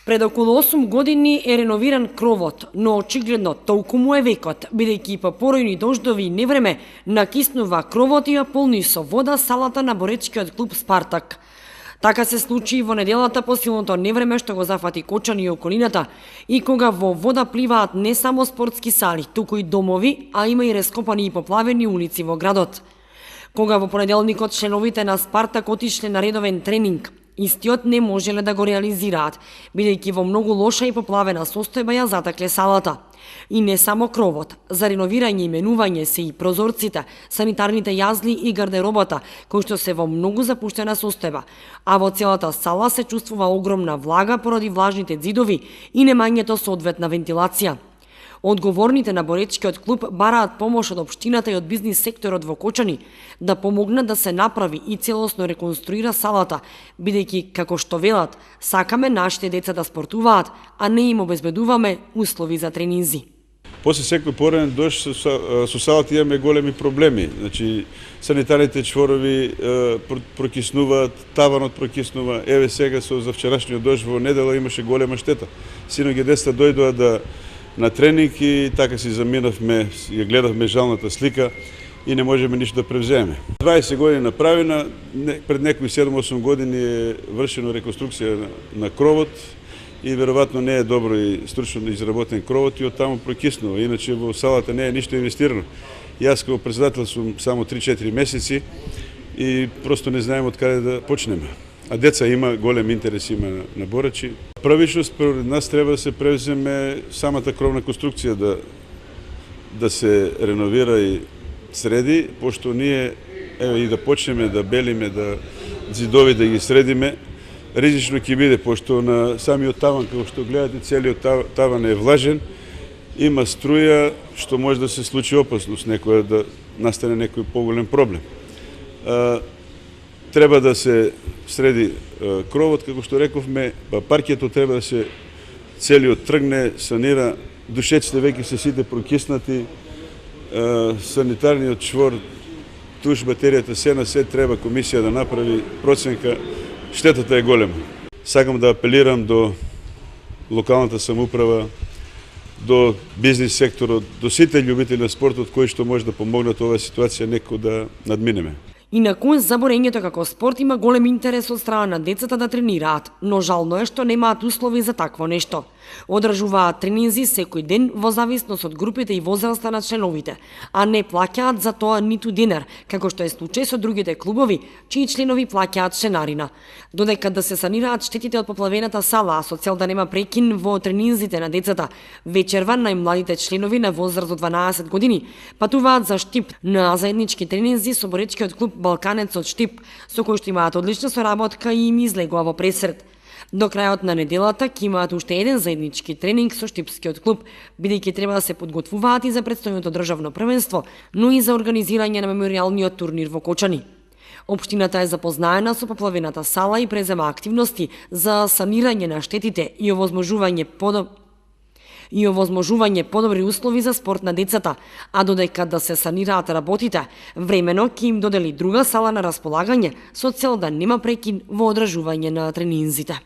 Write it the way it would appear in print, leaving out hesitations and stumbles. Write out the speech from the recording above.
Пред околу 8 години е реновиран кровот, но очигледно толку му е векот, бидејќи по поројни дождови и невреме накиснува кровот и ја полни со вода салата на боречкиот клуб Спартак. Така се случи и во неделата по силното невреме што го зафати Кочани и околината и кога во вода пливаат не само спортски сали, туку и домови, а има и раскопани и поплавени улици во градот. Кога во понеделникот членовите на Спартак отишле на редовен тренинг, истиот не можеле да го реализираат, бидејќи во многу лоша и поплавена состојба ја затакле салата. И не само кровот, за реновирање и менување се и прозорците, санитарните јазли и гардеробата, кои што се во многу запуштена состојба, а во целата сала се чувствува огромна влага поради влажните ѕидови и немањето соодветна вентилација. Одговорните на боречкиот клуб бараат помош од општината и од бизнис секторот во Кочани да помогнат да се направи и целосно реконструира салата, бидејќи, како што велат, сакаме нашите деца да спортуваат, а не им обезбедуваме услови за тренинзи. После секој пореден дожд со салата имаме големи проблеми. Значи, санитарните чворови прокиснуваат, таванот прокиснува. Еве сега за вчерашниот дожд во недела имаше голема штета. Синоќа децата дојдоа на тренинг и така си заминавме, ја гледавме жалната слика и не можеме ништо да превземеме. 20 години направена, пред некои 7-8 години е вршено реконструкција на кровот и веројатно не е добро и стручно изработен кровот и оттаму прокиснува. Иначе во салата не е ништо инвестирано. Јас како председател сум само 3-4 месеци и просто не знаем од каде да почнеме. А деца има голем интерес има на борачи. Првично според нас треба да се превземе самата кровна конструкција да се реновира и среди, пошто ние и да почнеме да белиме, да ѕидови да ги средиме, ризично ќе биде, пошто на самиот таван, како што гледате, целиот таван е влажен, има струја што може да се случи опасност, да настане некој поголем проблем. Треба да се среди кровот, како што рековме, паркето треба да се целиот тргне, санира, душеците веќе се сите прокиснати, санитарниот чвор, туш, батеријата, се на се треба комисија да направи проценка, штетата е голема. Сакам да апелирам до локалната самоуправа, до бизнис секторот, до сите љубители на спортот кои што може да помогнат оваа ситуација некој да надминеме. Инаку, за борењето како спорт има голем интерес од страна на децата да тренираат, но жално е што немаат услови за такво нешто. Одржуваат тренинзи секој ден во зависност од групите и возраста на членовите, а не плаќаат за тоа ниту денар, како што е случај со другите клубови, чии членови плаќаат членарина. Додека да се санираат штетите од поплавената сала, а со цел да нема прекин во тренинзите на децата, вечерва најмладите членови на возраст од 12 години патуваат за Штип на заеднички тренинзи со боречкиот клуб Балканец од Штип, со кој што имаат одлична соработка и им излегува во пресред. До крајот на неделата ќе имаат уште еден заеднички тренинг со Штипскиот клуб, бидејќи треба да се подготвуваат и за претстојното државно првенство, но и за организирање на меморијалниот турнир во Кочани. Општината е запознаена со поплавената сала и презема активности за санирање на штетите и овозможување подобри услови за спорт на децата, а додека да се санираат работите, времено ќе им додели друга сала на располагање со цел да нема прекин во одржување на тренинзите.